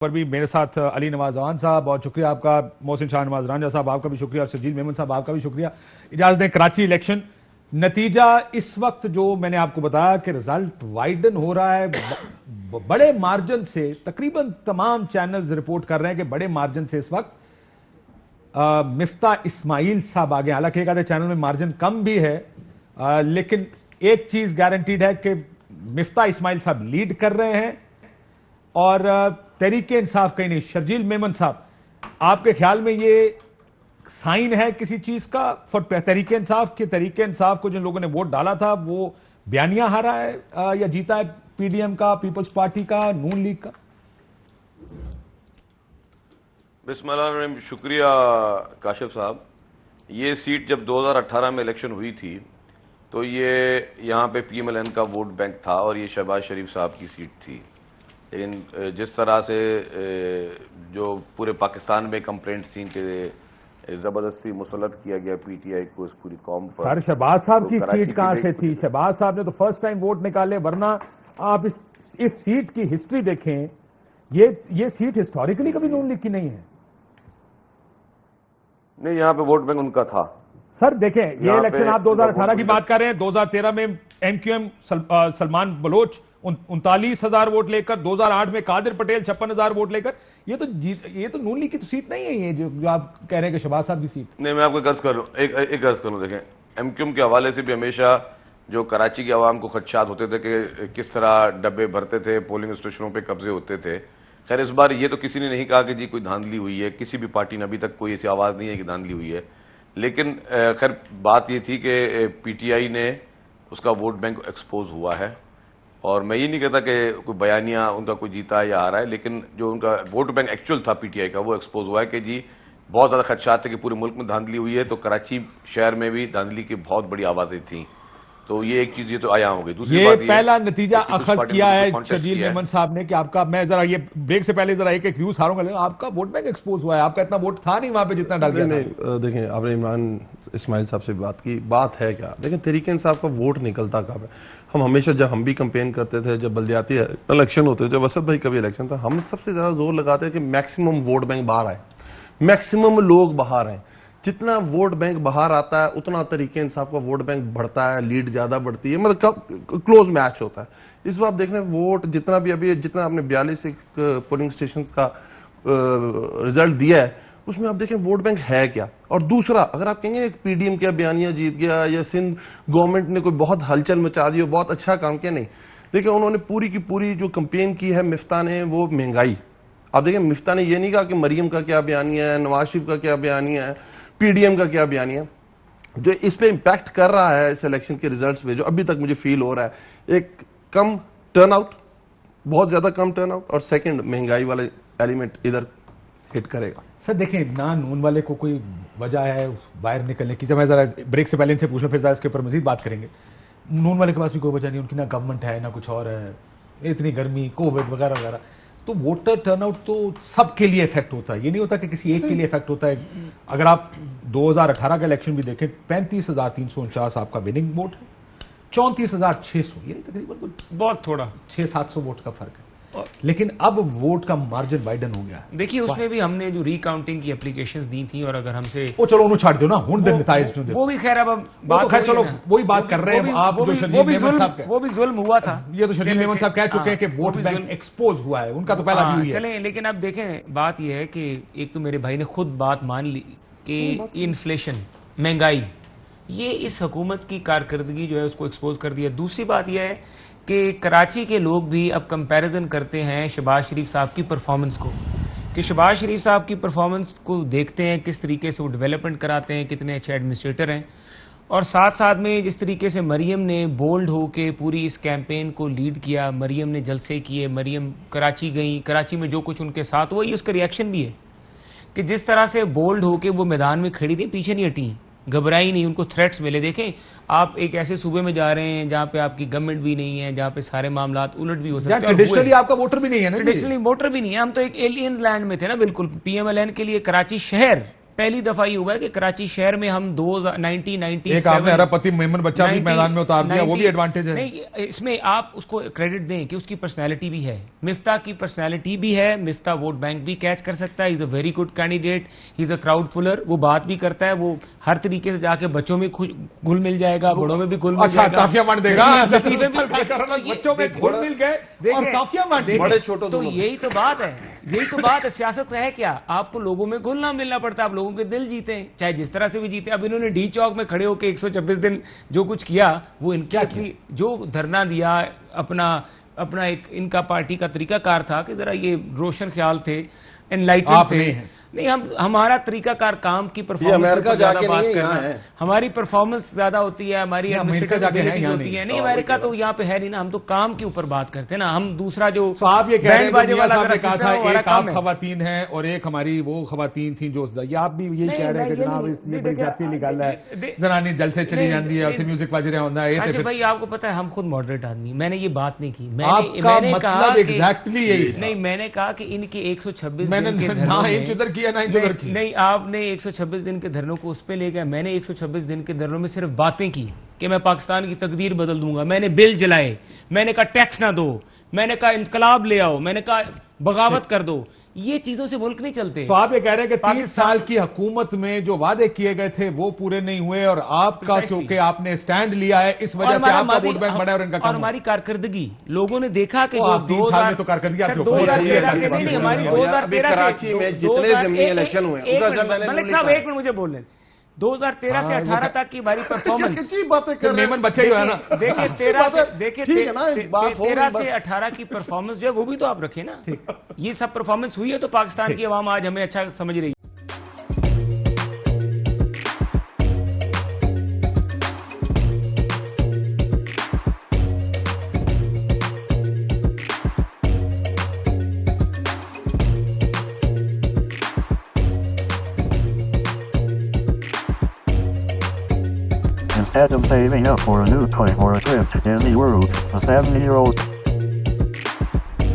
पर भी मेरे साथ अली नवाज जवान साहब, बहुत शुक्रिया आपका। मोहसिन शाह नवाज रांझा साहब आपका भी शुक्रिया, और शर्जील मेमन साहब आपका भी शुक्रिया। इजाजत दें, कराची इलेक्शन नतीजा इस वक्त जो मैंने आपको बताया कि रिजल्ट वाइडन हो रहा है बड़े मार्जिन से। तकरीबन तमाम चैनल्स रिपोर्ट कर रहे हैं कि बड़े मार्जिन से इस वक्त मिफ्ता इस्माइल साहब आगे। हालांकि एक आधे चैनल में मार्जिन कम भी है, लेकिन एक चीज गारंटीड है कि मिफ्ता इस्माइल साहब लीड कर रहे हैं और तहरीक इंसाफ कहीं नहीं। शर्जील मेमन साहब, आपके ख्याल में ये साइन है किसी चीज का फॉर तहरीक इंसाफ के? तहरीक इंसाफ को जिन लोगों ने वोट डाला था वो बयानिया हारा है या जीता है पीडीएम का, पीपल्स पार्टी का, नून लीग का? बिस्मिल्लाह, शुक्रिया काशिफ साहब। ये सीट जब 2018 में इलेक्शन हुई थी तो ये यहाँ पे पीएमएलएन का वोट बैंक था और ये शहबाज शरीफ साहब की सीट थी। लेकिन जिस तरह से जो पूरे पाकिस्तान में कंप्लेंट्स थी कि ज़बरदस्ती मुसल्लत किया गया पीटीआई को इस पूरी कौम पर। सर, शहबाज साहब की सीट कहां से थी? शहबाज साहब ने तो फर्स्ट टाइम वोट निकाले, वरना आप इस सीट की हिस्ट्री देखें, ये सीट हिस्टोरिकली कभी नून लीग की नहीं है। नहीं, यहाँ पे वोट बैंक उनका था सर। देखें, ये इलेक्शन आप 2018 की बात कर रहे हैं। 2013 में एमक्यूएम सलमान बलोच 39,000 वोट लेकर, 2008 में कादिर पटेल 56,000 वोट लेकर। ये तो नून लीग की तो सीट नहीं है, ये जो आप कह रहे हैं कि शहबाज साहब की सीट। नहीं, मैं आपको गर्ज कर रहा हूँ, एक गर्ज कर लूँ। देखें, एमक्यूएम के हवाले से भी हमेशा जो कराची की आवाम को खदशात होते थे कि किस तरह डब्बे भरते थे, पोलिंग स्टेशनों पे कब्जे होते थे। खैर, इस बार ये तो किसी ने नहीं कहा कि जी कोई धांधली हुई है, किसी भी पार्टी ने अभी तक कोई ऐसी आवाज़ नहीं है कि धांधली हुई है। लेकिन खैर बात ये थी कि पीटीआई ने उसका वोट बैंक एक्सपोज हुआ है, और मैं ये नहीं कहता कि कोई बयानिया उनका कोई जीता है या आ रहा है, लेकिन जो उनका वोट बैंक एक्चुअल था पीटीआई का, वो एक्सपोज हुआ है कि जी बहुत ज़्यादा खदशात थे कि पूरे मुल्क में धांधली हुई है। तो कराची शहर में भी धांधली की बहुत बड़ी आवाज़ें थी। तो ये एक चीज ये तो आया हो गई। दूसरी बात, पहला नतीजा अखज किया है शर्जील मेमन साहब ने कि आपका, मैं जरा ये ब्रेक से पहले जरा एक व्यूज हारूंगा, आपका वोट बैंक एक्सपोज हुआ है। आपका इतना वोट था नहीं वहां पे जितना डाल दिया। नहीं, देखें, आपने इमरान इस्माइल साहब से बात की, बात है क्या? लेकिन तहरीक इंसाफ का वोट निकलता कब है? हम हमेशा, जब हम भी कंपेन करते थे, जब बल्दियाती इलेक्शन होते थे, जब असद भाई का भी इलेक्शन था, हम सबसे ज्यादा जोर लगाते हैं कि मैक्सिमम वोट बैंक बाहर आए, मैक्सिमम लोग बाहर आए। जितना वोट बैंक बाहर आता है उतना तरीके इंसाफ का वोट बैंक बढ़ता है, लीड ज्यादा बढ़ती है, मतलब क्लोज मैच होता है। इस बार देखने वोट जितना भी अभी जितना आपने 42 पोलिंग स्टेशन का रिजल्ट दिया है, उसमें आप देखें वोट बैंक है क्या। और दूसरा, अगर आप कहेंगे पीडीएम क्या बयानिया जीत गया या सिंध गवर्नमेंट ने कोई बहुत हलचल मचा दी, बहुत अच्छा काम किया, नहीं। देखिए, उन्होंने पूरी की पूरी जो कंपेन की है मिफ्ता ने, वो महंगाई। आप देखें, मिफ्ता ने यह नहीं कहा कि मरियम का क्या बयानिया है, नवाज शरीफ का क्या बयानिया है, पीडीएम का क्या बयानिया। जो इस पे इंपैक्ट कर रहा है इस इलेक्शन के रिजल्ट्स पे, जो अभी तक मुझे फील हो रहा है, एक कम टर्नआउट, बहुत ज्यादा कम टर्नआउट, और सेकंड महंगाई वाले एलिमेंट इधर हिट करेगा। सर देखें, ना नून वाले को कोई वजह है बाहर निकलने की। जब मैं जरा ब्रेक से पहले इनसे पूछना, फिर जरा इसके ऊपर मजीद बात करेंगे। नून वाले के पास भी कोई वजह नहीं, उनकी ना गवर्नमेंट है ना कुछ और है, इतनी गर्मी, कोविड वगैरह वगैरह। तो वोटर टर्नआउट तो सबके लिए इफेक्ट होता है, ये नहीं होता कि किसी एक के लिए इफेक्ट होता है। अगर आप 2018 का इलेक्शन भी देखें, 35,349 आपका विनिंग वोट है, 34,600, ये तकरीबन बहुत थोड़ा 600-700 वोट का फर्क है। लेकिन अब वोट का मार्जिन वाइडन हो गया। देखिए, उसमें भी हमने जो रिकाउंटिंग की एप्लीकेशंस दी थी, और अगर हमसे वो चलो उन्हें छाड़ दो ना, वो भी खैर अब बात है, चलो वही बात कर रहे हैं आप। जो शर्जील मेमन साहब, वो भी जुल्म हुआ था। ये तो शर्जील मेमन साहब कह चुके हैं कि वोट बैंक एक्सपोज हुआ है, उनका तो पहला व्यू है। चलें, लेकिन अब देखें, बात यह है कि एक तो मेरे भाई ने खुद बात मान ली कि इन्फ्लेशन, महंगाई, ये इस हुकूमत की कारकर्दगी जो है उसको एक्सपोज कर दिया। दूसरी बात यह है कि कराची के लोग भी अब कंपैरिजन करते हैं शहबाज शरीफ साहब की परफॉर्मेंस को, कि शहबाज शरीफ साहब की परफॉर्मेंस को देखते हैं किस तरीके से वो डेवलपमेंट कराते हैं, कितने अच्छे एडमिनिस्ट्रेटर हैं, और साथ साथ में जिस तरीके से मरियम ने बोल्ड होकर पूरी इस कैंपेन को लीड किया, मरियम ने जलसे किए, मरियम कराची गई, कराची में जो कुछ उनके साथ हुआ, ये उसका रिएक्शन भी है कि जिस तरह से बोल्ड होकर वो मैदान में खड़ी थी, पीछे नहीं हटी, घबराई नहीं, उनको थ्रेट्स मिले। देखें, आप एक ऐसे सूबे में जा रहे हैं जहाँ पे आपकी गवर्नमेंट भी नहीं है, जहाँ पे सारे मामलात उलट भी हो सकते हैं। ट्रेडिशनली आपका वोटर भी नहीं है ना, ट्रेडिशनली वोटर भी नहीं है, हम तो एक एलियन लैंड में थे ना, बिल्कुल। पीएमएलएन के लिए कराची शहर पहली दफा ये हुआ है कि कराची शहर में हम 1997 एक आपने अरबपति मेमन बच्चा भी मैदान में उतार दिया, वो भी एडवांटेज है। नहीं, इसमें आप उसको क्रेडिट दें कि उसकी पर्सनैलिटी भी है, मिफ्ता की पर्सनैलिटी भी है, मिफ्ता वोट बैंक भी कैच कर सकता है, is a very good candidate, he is a crowd puller, वो बात भी करता है, वो हर तरीके से जाके बच्चों में घुल मिल जाएगा, बड़ों में भी घुल मिल जाएगा, काफिया बांट देगा, लतीफे में बच्चों में घुल मिल गए और काफिया बांट दी। बड़े छोटे तो यही तो बात है, यही तो बात है। सियासत है क्या, आपको लोगों में घुलना मिलना पड़ता है, आप लोगों के दिल जीते हैं, चाहे जिस तरह से भी जीते। अब इन्होंने डी चौक में खड़े होकर 126 दिन जो कुछ किया, वो इनकी अपनी जो धरना दिया, अपना एक इनका पार्टी का तरीकाकार था कि जरा ये रोशन ख्याल थे, एनलाइटेड थे। नहीं, हमारा तरीकाकार काम की परफॉर्मेंस पर ज्यादा बात करना, हमारी परफॉर्मेंस ज्यादा होती है, हमारी एडमिनिस्ट्रेटिव एबिलिटीज होती है। नहीं, अमेरिका तो यहाँ पे है नहीं ना, हम तो काम के ऊपर बात करते हैं ना। हम दूसरा जो आप ये कह रहे हैं, बाजे वाला कहा था एक आप खवातीन है और एक हमारी वो खवातीन थी जो, ये आप भी यही कह रहे हैं कि जनाब ये बड़ी जाती निकाल है, जनानी जल से चली जाती है, फिर म्यूजिक बज रहा होता है। अच्छा भाई, आपको पता है हम खुद मॉडरेट आदमी, मैंने ये बात नहीं की, मैंने कहा एग्जैक्टली यही, नहीं मैंने कहा कि इनके 126 मैंने ना इंच उधर किया ना इंच उधर की। नहीं, आपने 126 दिन के धरनों को उस पे ले गया, मैंने 126 दिन के धरनों में सिर्फ बातें की कि मैं पाकिस्तान की तकदीर बदल दूंगा, मैंने बिल जलाए, मैंने कहा टैक्स ना दो, मैंने कहा इंकलाब ले आओ, मैंने कहा बगावत कर दो। ये चीजों से मुल्क नहीं चलते। तो आप ये कह रहे हैं कि 30 साल की हुकूमत में जो वादे किए गए थे वो पूरे नहीं हुए, और आपका क्योंकि आपने स्टैंड लिया है इस वजह से आपका वोट बैंक बढ़ा और इनका और हमारी कारकर्दगी लोगों ने देखा कि जो 2000 में तो कारकर्दगी आपकी 2013 से नहीं, हमारी 2013 से कराची में जितने ज़मीनी इलेक्शन हुए, मलिक साहब एक मिनट मुझे बोल लें, 2013 से 18 तक की हमारी परफॉर्मेंस, किसी बातें कर रहे मेमन बच्चे जो है ना, देखिए 13 से देखिए ठीक है ना, एक बात हो 13 से 18 की परफॉर्मेंस जो है वो भी तो आप रखें ना। ये सब परफॉर्मेंस हुई है तो पाकिस्तान की आवाम आज हमें अच्छा समझ रही है। Instead of saving up for a new toy or a trip to Disney World, a 7-year-old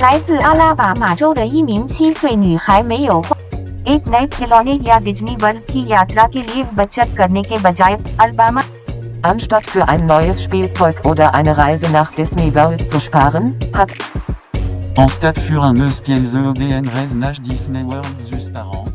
来自阿拉巴马州的一名7岁女孩没有花 एक नए खिलौने या डिज्नी वर्ल्ड की यात्रा के लिए बचत करने के बजाय Alabama Anstatt für ein neues Spielzeug oder eine Reise nach Disney World zu sparen, hat En stade für un eus pielze ODN reise nach Disney World zus par an.